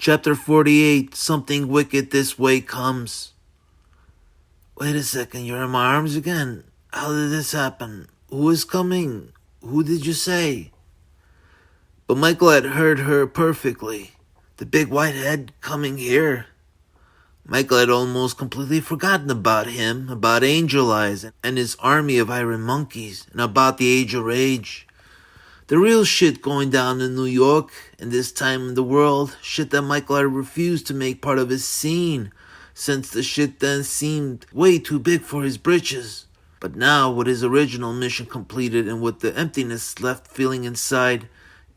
Chapter 48, Something Wicked This Way Comes. Wait a second, you're in my arms again. How did this happen? Who is coming? Who did you say? But Michael had heard her perfectly. The big white head coming here. Michael had almost completely forgotten about him, about Angel Eyes and his army of iron monkeys, and about the Age of Rage. The real shit going down in New York, and this time in the world, shit that Michael had refused to make part of his scene, since the shit then seemed way too big for his britches. But now, with his original mission completed and with the emptiness left feeling inside,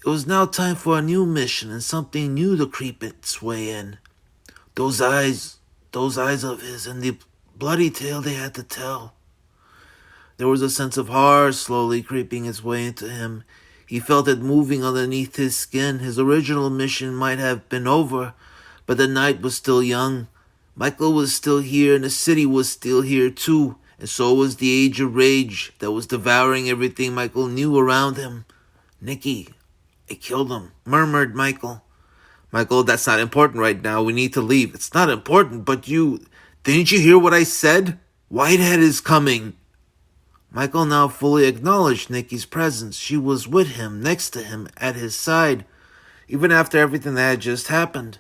it was now time for a new mission and something new to creep its way in. Those eyes of his, and the bloody tale they had to tell. There was a sense of horror slowly creeping its way into him. He felt it moving underneath his skin. His original mission might have been over, but the night was still young. Michael was still here, and the city was still here too, and so was the Age of Rage that was devouring everything Michael knew around him. "Nicky, I killed him," murmured Michael. "Michael, that's not important right now. We need to leave." "It's not important, but didn't you hear what I said? Whitehead is coming." Michael now fully acknowledged Nicky's presence. She was with him, next to him, at his side, even after everything that had just happened.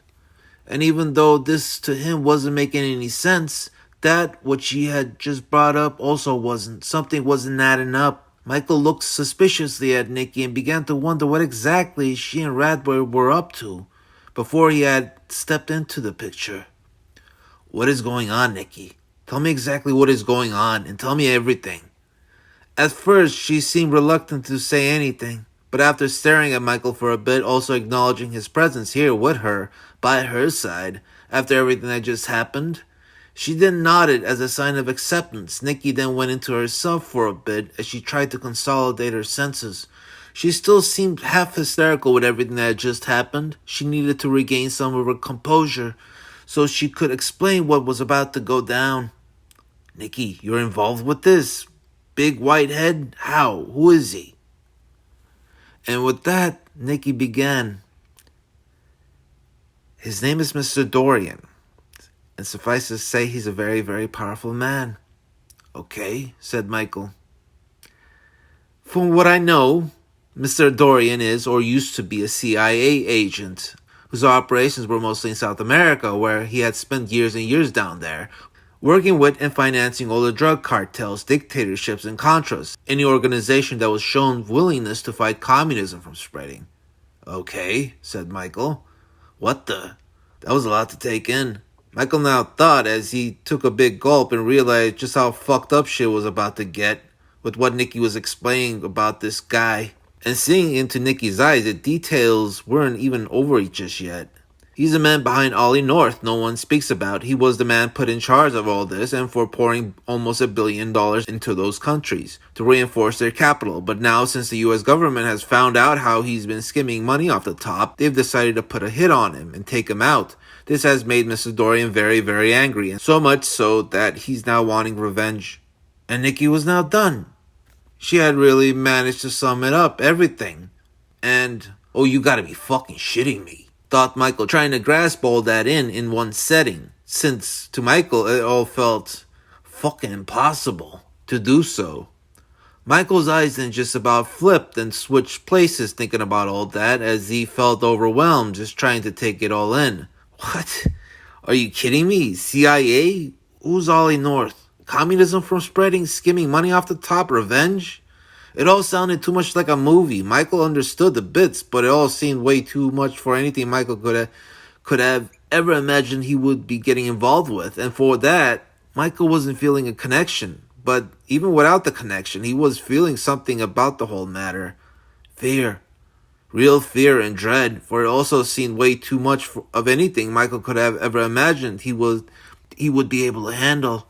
And even though this to him wasn't making any sense, that what she had just brought up also wasn't. Something wasn't adding up. Michael looked suspiciously at Nicky and began to wonder what exactly she and Madboy were up to before he had stepped into the picture. "What is going on, Nicky? Tell me exactly what is going on, and tell me everything." At first, she seemed reluctant to say anything, but after staring at Michael for a bit, also acknowledging his presence here with her, by her side, after everything that just happened, she then nodded as a sign of acceptance. Nicky then went into herself for a bit as she tried to consolidate her senses. She still seemed half hysterical with everything that had just happened. She needed to regain some of her composure so she could explain what was about to go down. "Nicky, you're involved with this? Big white head? How? Who is he?" And with that, Nicky began. "His name is Mr. Dorian, and suffice to say, he's a very, very powerful man." "Okay," said Michael. "From what I know, Mr. Dorian is, or used to be, a CIA agent, whose operations were mostly in South America, where he had spent years and years down there, working with and financing all the drug cartels, dictatorships, and Contras, any organization that was shown willingness to fight communism from spreading." "Okay," said Michael. What the? That was a lot to take in. Michael now thought as he took a big gulp and realized just how fucked up shit was about to get with what Nicky was explaining about this guy. And seeing into Nicky's eyes, the details weren't even over just yet. He's the man behind Ollie North no one speaks about. He was the man put in charge of all this and for pouring almost $1 billion into those countries to reinforce their capital. But now, since the US government has found out how he's been skimming money off the top, they've decided to put a hit on him and take him out. This has made Mr. Dorian very, very angry, and so much so that he's now wanting revenge. And Nicky was now done. She had really managed to sum it up, everything. And, oh, you gotta be fucking shitting me, thought Michael, trying to grasp all that in one setting, since to Michael it all felt fucking impossible to do so. Michael's eyes then just about flipped and switched places thinking about all that as he felt overwhelmed just trying to take it all in. What? Are you kidding me? CIA? Who's Ollie North? Communism from spreading, skimming money off the top, revenge? It all sounded too much like a movie. Michael understood the bits, but it all seemed way too much for anything Michael could have ever imagined he would be getting involved with. And for that, Michael wasn't feeling a connection. But even without the connection, he was feeling something about the whole matter. Fear. Real fear and dread, for it also seemed way too much of anything Michael could have ever imagined he would be able to handle.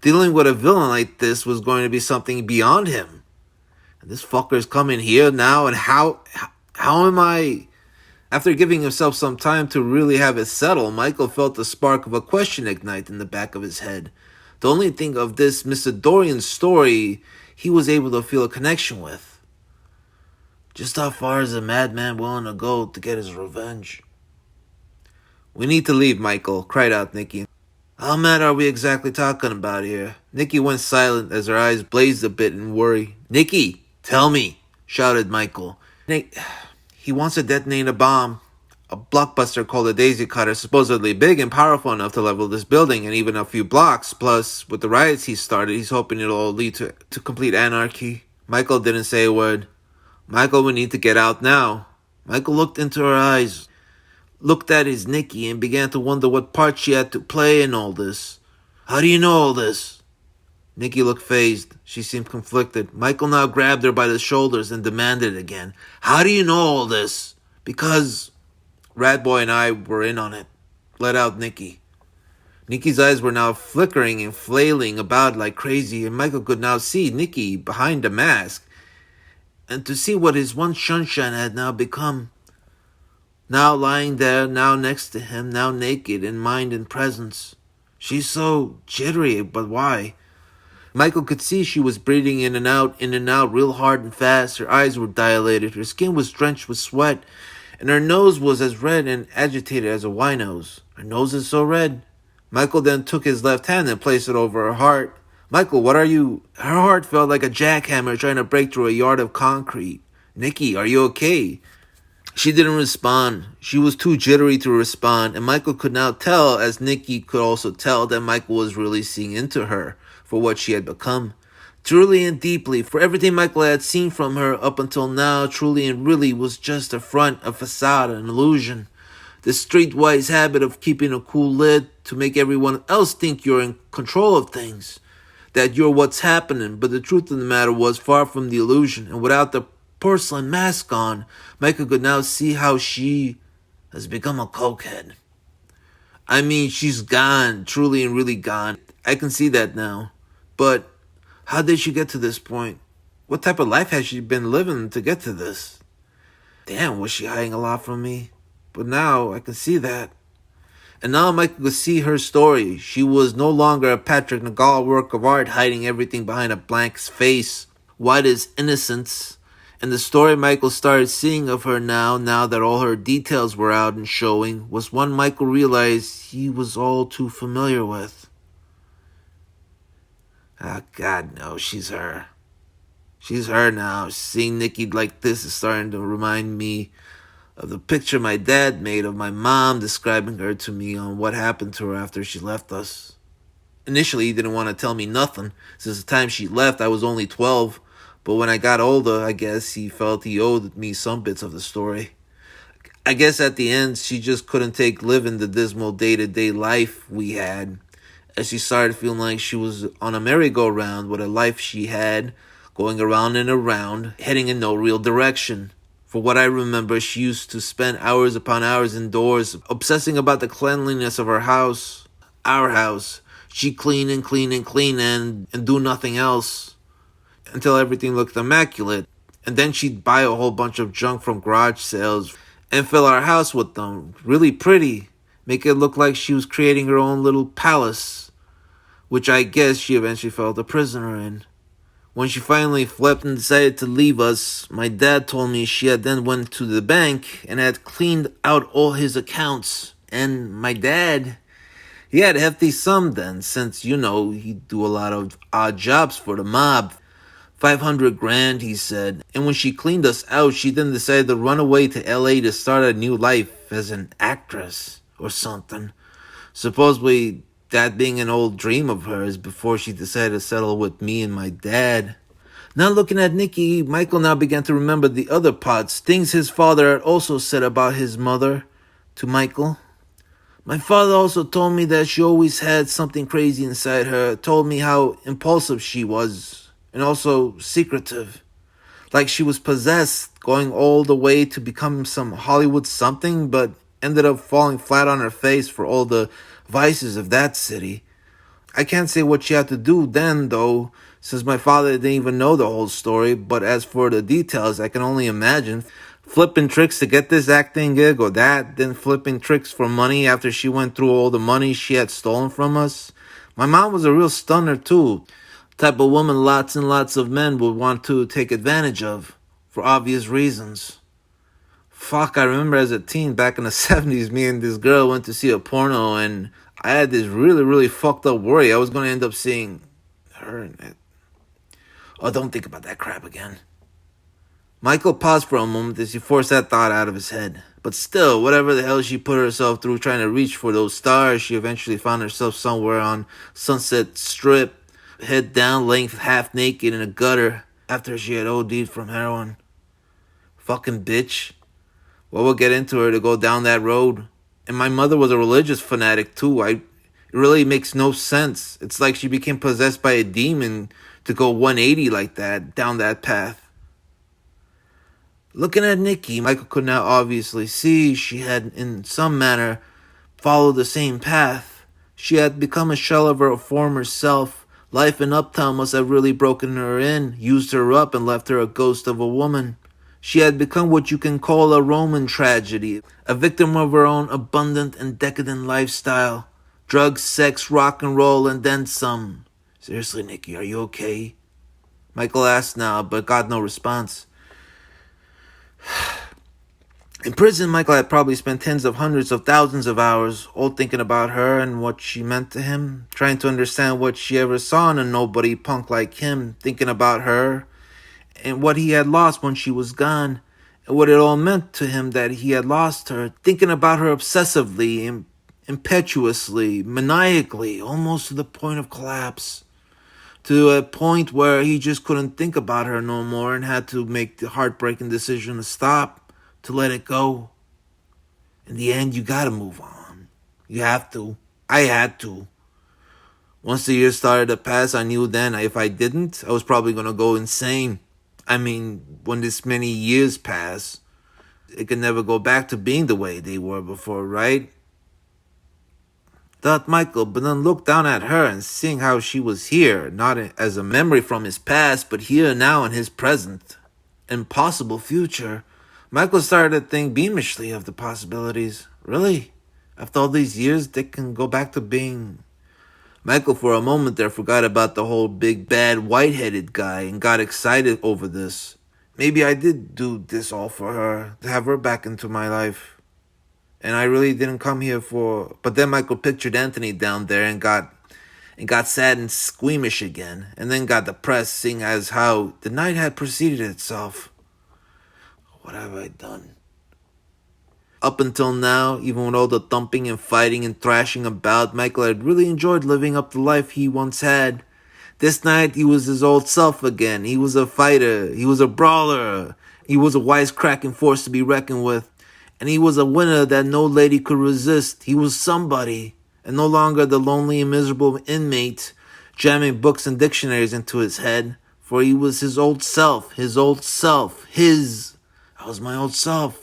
Dealing with a villain like this was going to be something beyond him. This fucker's coming here now, and how am I? After giving himself some time to really have it settle, Michael felt the spark of a question ignite in the back of his head. The only thing of this Mr. Dorian's story he was able to feel a connection with. Just how far is a madman willing to go to get his revenge? We need to leave, Michael, cried out Nikki. How mad are we exactly talking about here? Nikki went silent as her eyes blazed a bit in worry. Nikki, tell me, shouted Michael. Nick, he wants to detonate a bomb. A blockbuster called a daisy cutter, supposedly big and powerful enough to level this building and even a few blocks. Plus, with the riots he started, he's hoping it'll all lead to complete anarchy. Michael didn't say a word. Michael, we need to get out now. Michael looked into her eyes, looked at his Nikki, and began to wonder what part she had to play in all this. How do you know all this? Nikki looked phased. She seemed conflicted. Michael now grabbed her by the shoulders and demanded again. How do you know all this? Because Madboy and I were in on it, let out Nikki. Nikki's eyes were now flickering and flailing about like crazy, and Michael could now see Nikki behind the mask, and to see what his once sunshine had now become. Now lying there, now next to him, now naked in mind and presence. She's so jittery, but why? Michael could see she was breathing in and out, real hard and fast. Her eyes were dilated, her skin was drenched with sweat, and her nose was as red and agitated as a wino's. Her nose is so red. Michael then took his left hand and placed it over her heart. Michael, what are you? Her heart felt like a jackhammer trying to break through a yard of concrete. Nikki, are you okay? She didn't respond. She was too jittery to respond, and Michael could now tell, as Nikki could also tell, that Michael was really seeing into her for what she had become. Truly and deeply, for everything Michael had seen from her up until now, truly and really was just a front, a facade, an illusion. The streetwise habit of keeping a cool lid to make everyone else think you're in control of things, that you're what's happening, but the truth of the matter was far from the illusion, and without the porcelain mask on, Michael could now see how she has become a cokehead. I mean, she's gone, truly and really gone. I can see that now. But how did she get to this point? What type of life has she been living to get to this? Damn, was she hiding a lot from me? But now I can see that. And now Michael could see her story. She was no longer a Patrick Nagall work of art hiding everything behind a blank face, white as innocence. And the story Michael started seeing of her now that all her details were out and showing, was one Michael realized he was all too familiar with. Ah, God, no, she's her. She's her now. Seeing Nikki like this is starting to remind me of the picture my dad made of my mom describing her to me on what happened to her after she left us. Initially, he didn't want to tell me nothing. Since the time she left, I was only 12. But when I got older, I guess he felt he owed me some bits of the story. I guess at the end, she just couldn't take living the dismal day-to-day life we had, as she started feeling like she was on a merry-go-round with a life she had, going around and around, heading in no real direction. For what I remember, she used to spend hours upon hours indoors, obsessing about the cleanliness of her house, our house. She'd clean and clean and clean and do nothing else, until everything looked immaculate. And then she'd buy a whole bunch of junk from garage sales and fill our house with them, really pretty, make it look like she was creating her own little palace, which I guess she eventually felt a prisoner in. When she finally flipped and decided to leave us, my dad told me she had then went to the bank and had cleaned out all his accounts. And my dad, he had a hefty sum then, since, he'd do a lot of odd jobs for the mob. 500 grand, he said. And when she cleaned us out, she then decided to run away to LA to start a new life as an actress or something. Supposedly, that being an old dream of hers before she decided to settle with me and my dad. Now looking at Nikki, Michael now began to remember the other parts, things his father had also said about his mother to Michael. My father also told me that she always had something crazy inside her, told me how impulsive she was, and also secretive. Like she was possessed, going all the way to become some Hollywood something, but ended up falling flat on her face for all the vices of that city. I can't say what she had to do then, though, since my father didn't even know the whole story, but as for the details, I can only imagine. Flipping tricks to get this acting gig or that, then flipping tricks for money after she went through all the money she had stolen from us. My mom was a real stunner, too. Type of woman lots and lots of men would want to take advantage of, for obvious reasons. Fuck, I remember as a teen back in the 70s, me and this girl went to see a porno, and I had this really, really fucked up worry I was gonna end up seeing her in it. Oh, don't think about that crap again. Michael paused for a moment as he forced that thought out of his head. But still, whatever the hell she put herself through trying to reach for those stars, she eventually found herself somewhere on Sunset Strip, head down, laying half naked in a gutter after she had OD'd from heroin. Fucking bitch. What would get into her to go down that road? And my mother was a religious fanatic too. It really makes no sense. It's like she became possessed by a demon to go 180 like that, down that path. Looking at Nikki, Michael could now obviously see she had, in some manner, followed the same path. She had become a shell of her former self. Life in Uptown must have really broken her in, used her up, and left her a ghost of a woman. She had become what you can call a Roman tragedy, a victim of her own abundant and decadent lifestyle. Drugs, sex, rock and roll, and then some. Seriously, Nikki, are you okay? Michael asked now, but got no response. In prison, Michael had probably spent tens of hundreds of thousands of hours, all thinking about her and what she meant to him, trying to understand what she ever saw in a nobody punk like him, thinking about her, and what he had lost when she was gone, and what it all meant to him that he had lost her, thinking about her obsessively, impetuously, maniacally, almost to the point of collapse. To a point where he just couldn't think about her no more and had to make the heartbreaking decision to stop, to let it go. In the end, you gotta move on. You have to. I had to. Once the years started to pass, I knew then if I didn't, I was probably gonna go insane. I mean, when this many years pass, it can never go back to being the way they were before, right? Thought Michael, but then looked down at her and seeing how she was here, not as a memory from his past, but here now in his present and possible future. Michael started to think beamishly of the possibilities. Really? After all these years, they can go back to being... Michael for a moment there forgot about the whole big bad white-headed guy and got excited over this. Maybe I did do this all for her, to have her back into my life. And I really didn't come here for... But then Michael pictured Anthony down there and got sad and squeamish again. And then got depressed, seeing as how the night had preceded itself. What have I done? Up until now, even with all the thumping and fighting and thrashing about, Michael had really enjoyed living up the life he once had. This night, he was his old self again. He was a fighter. He was a brawler. He was a wisecracking force to be reckoned with. And he was a winner that no lady could resist. He was somebody, and no longer the lonely and miserable inmate jamming books and dictionaries into his head. For he was his old self, his old self, his. I was my old self.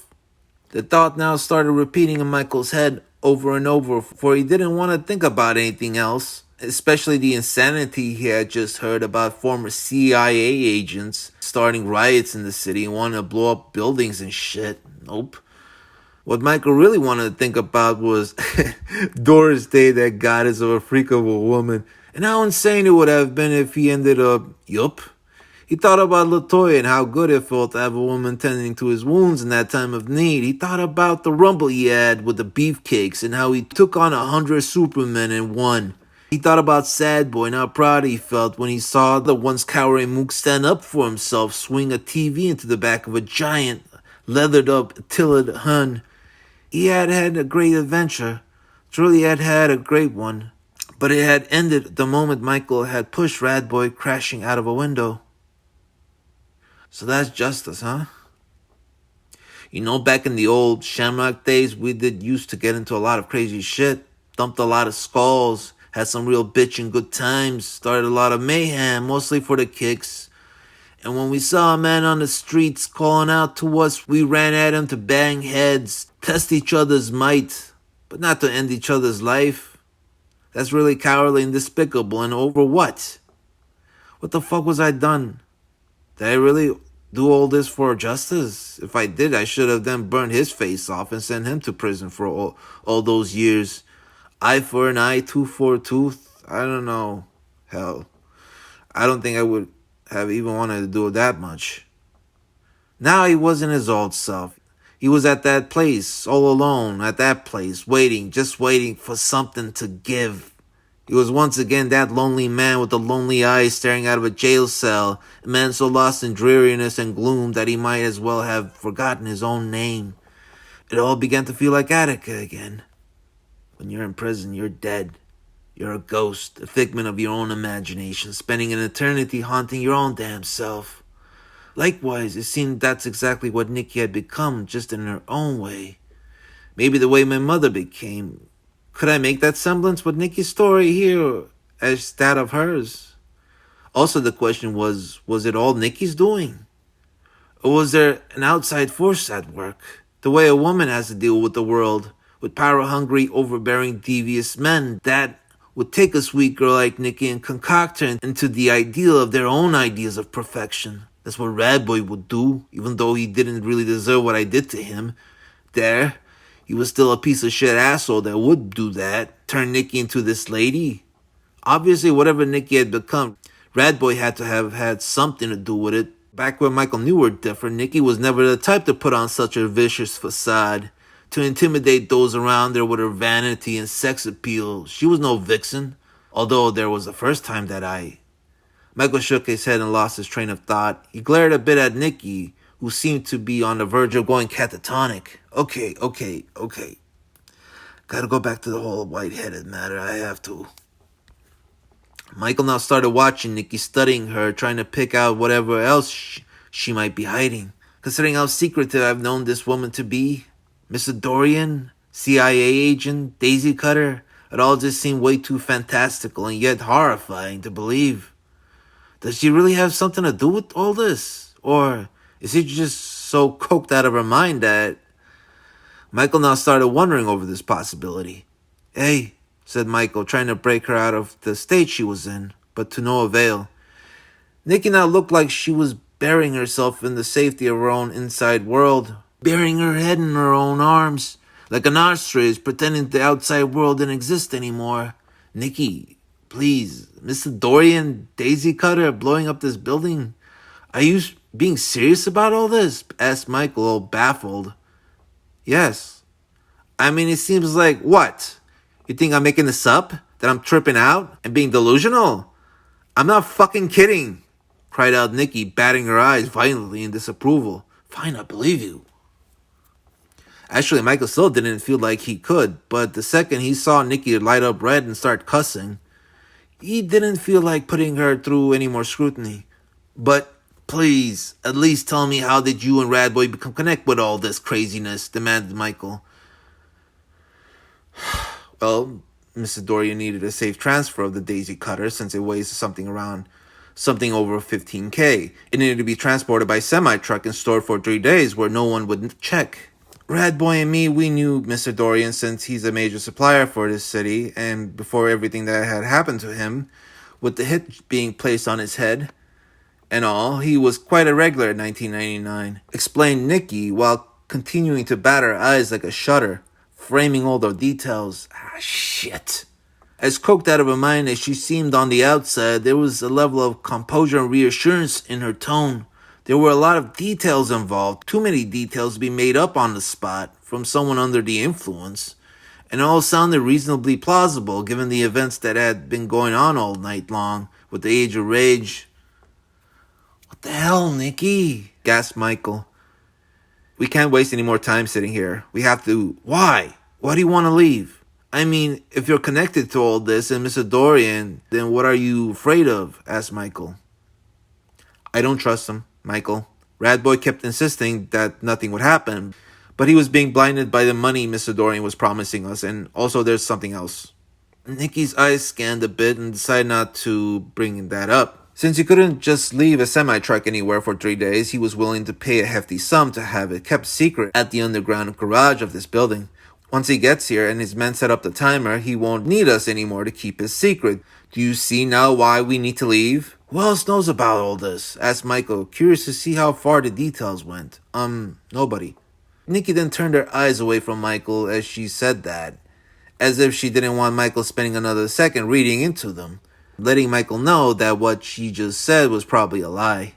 The thought now started repeating in Michael's head over and over, for he didn't want to think about anything else, especially the insanity he had just heard about former CIA agents starting riots in the city and wanting to blow up buildings and shit. Nope. What Michael really wanted to think about was Doris Day, that goddess of a freak of a woman, and how insane it would have been if he ended up, yup. He thought about LaToya and how good it felt to have a woman tending to his wounds in that time of need. He thought about the rumble he had with the beefcakes and how he took on 100 supermen and won. He thought about Sad Boy and how proud he felt when he saw the once cowering Mook stand up for himself, swing a TV into the back of a giant, leathered up Attila Hun. He had had a great adventure. Truly had had a great one. But it had ended the moment Michael had pushed Madboy crashing out of a window. So that's justice, huh? You know, back in the old Shamrock days, we did used to get into a lot of crazy shit. Dumped a lot of skulls. Had some real bitchin' good times. Started a lot of mayhem, mostly for the kicks. And when we saw a man on the streets calling out to us, we ran at him to bang heads, test each other's might, but not to end each other's life. That's really cowardly and despicable, and over what? What the fuck was I done? Did I really do all this for justice? If I did, I should have then burned his face off and sent him to prison for all those years. Eye for an eye, tooth for a tooth. I don't know. Hell, I don't think I would have even wanted to do that much. Now he wasn't his old self. He was at that place, all alone, at that place, waiting, just waiting for something to give. He was once again that lonely man with the lonely eyes staring out of a jail cell, a man so lost in dreariness and gloom that he might as well have forgotten his own name. It all began to feel like Attica again. When you're in prison, you're dead. You're a ghost, a figment of your own imagination, spending an eternity haunting your own damn self. Likewise, it seemed that's exactly what Nikki had become, just in her own way. Maybe the way my mother became. Could I make that semblance with Nikki's story here as that of hers? Also, the question was it all Nikki's doing? Or was there an outside force at work? The way a woman has to deal with the world, with power-hungry, overbearing, devious men that would take a sweet girl like Nikki and concoct her into the ideal of their own ideas of perfection. That's what Madboy would do, even though he didn't really deserve what I did to him. He was still a piece of shit asshole that would do that, turn Nikki into this lady. Obviously, whatever Nikki had become, Madboy had to have had something to do with it. Back when Michael knew her different, Nikki was never the type to put on such a vicious facade, to intimidate those around her with her vanity and sex appeal. She was no vixen, although there was the first time that Michael shook his head and lost his train of thought. He glared a bit at Nikki, who seemed to be on the verge of going catatonic. Okay. Gotta go back to the whole white-headed matter. I have to. Michael now started watching Nikki, studying her, trying to pick out whatever else she might be hiding. Considering how secretive I've known this woman to be, Mr. Dorian, CIA agent, daisy cutter, it all just seemed way too fantastical and yet horrifying to believe. Does she really have something to do with all this? Or is she just so coked out of her mind that... Michael now started wondering over this possibility. Hey, said Michael, trying to break her out of the state she was in, but to no avail. Nikki now looked like she was burying herself in the safety of her own inside world, burying her head in her own arms, like an ostrich pretending the outside world didn't exist anymore. Nikki, please, Mr. Dorian, daisy cutter, blowing up this building. Are you being serious about all this? Asked Michael, all baffled. Yes. I mean, it seems like, what? You think I'm making this up? That I'm tripping out and being delusional? I'm not fucking kidding, cried out Nikki, batting her eyes violently in disapproval. Fine, I believe you. Actually, Michael still didn't feel like he could, but the second he saw Nikki light up red and start cussing, he didn't feel like putting her through any more scrutiny. But please, at least tell me, how did you and Madboy become connected with all this craziness? Demanded Michael. Well, Mrs. Dorian needed a safe transfer of the daisy cutter since it weighs something over 15K. It needed to be transported by semi-truck and stored for 3 days where no one would check. Madboy and me, we knew Mr. Dorian since he's a major supplier for this city, and before everything that had happened to him, with the hit being placed on his head and all, he was quite a regular in 1999, explained Nikki while continuing to bat her eyes like a shutter, framing all the details. Shit. As coked out of her mind as she seemed on the outside, there was a level of composure and reassurance in her tone. There were a lot of details involved, too many details to be made up on the spot from someone under the influence, and it all sounded reasonably plausible given the events that had been going on all night long with the Age of Rage. What the hell, Nikki? Gasped Michael. We can't waste any more time sitting here. We have to... Why? Why do you want to leave? I mean, if you're connected to all this and Mr. Dorian, then what are you afraid of? Asked Michael. I don't trust him, Michael. Madboy kept insisting that nothing would happen, but he was being blinded by the money Mr. Dorian was promising us, and also there's something else. Nikki's eyes scanned a bit and decided not to bring that up. Since he couldn't just leave a semi-truck anywhere for 3 days, he was willing to pay a hefty sum to have it kept secret at the underground garage of this building. Once he gets here and his men set up the timer, he won't need us anymore to keep his secret. Do you see now why we need to leave? Who else knows about all this? Asked Michael, curious to see how far the details went. Nobody. Nikki then turned her eyes away from Michael as she said that, as if she didn't want Michael spending another second reading into them, letting Michael know that what she just said was probably a lie.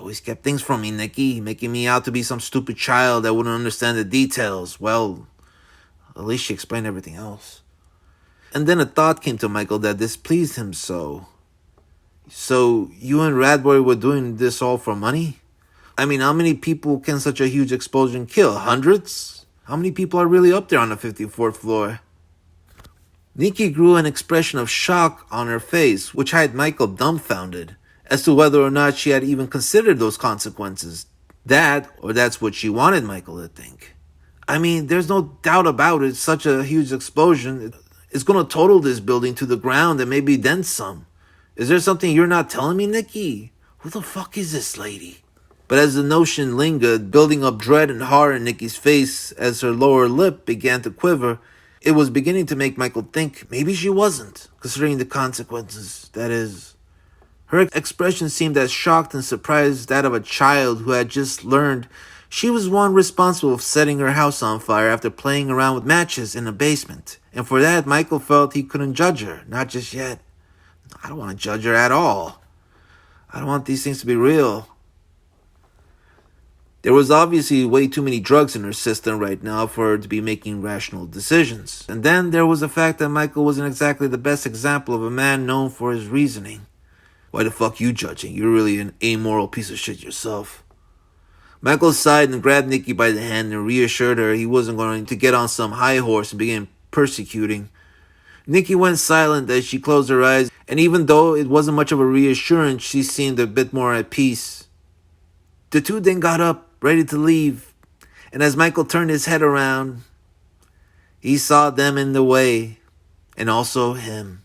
always kept things from me, Nikki, making me out to be some stupid child that wouldn't understand the details. Well, at least she explained everything else. And then a thought came to Michael that displeased him so. So, you and Madboy were doing this all for money? I mean, how many people can such a huge explosion kill? Hundreds? How many people are really up there on the 54th floor? Nikki grew an expression of shock on her face, which had Michael dumbfounded as to whether or not she had even considered those consequences. That, or that's what she wanted Michael to think. I mean, there's no doubt about it, such a huge explosion is going to total this building to the ground and maybe then some. Is there something you're not telling me, Nikki? Who the fuck is this lady? But as the notion lingered, building up dread and horror in Nikki's face as her lower lip began to quiver, it was beginning to make Michael think maybe she wasn't, considering the consequences, that is. Her expression seemed as shocked and surprised as that of a child who had just learned she was one responsible for setting her house on fire after playing around with matches in the basement. And for that, Michael felt he couldn't judge her, not just yet. I don't want to judge her at all. I don't want these things to be real. There was obviously way too many drugs in her system right now for her to be making rational decisions. And then there was the fact that Michael wasn't exactly the best example of a man known for his reasoning. Why the fuck you judging? You're really an amoral piece of shit yourself. Michael sighed and grabbed Nikki by the hand and reassured her he wasn't going to get on some high horse and begin persecuting. Nikki went silent as she closed her eyes, and even though it wasn't much of a reassurance, she seemed a bit more at peace. The two then got up, ready to leave, and as Michael turned his head around, he saw them in the way, and also him.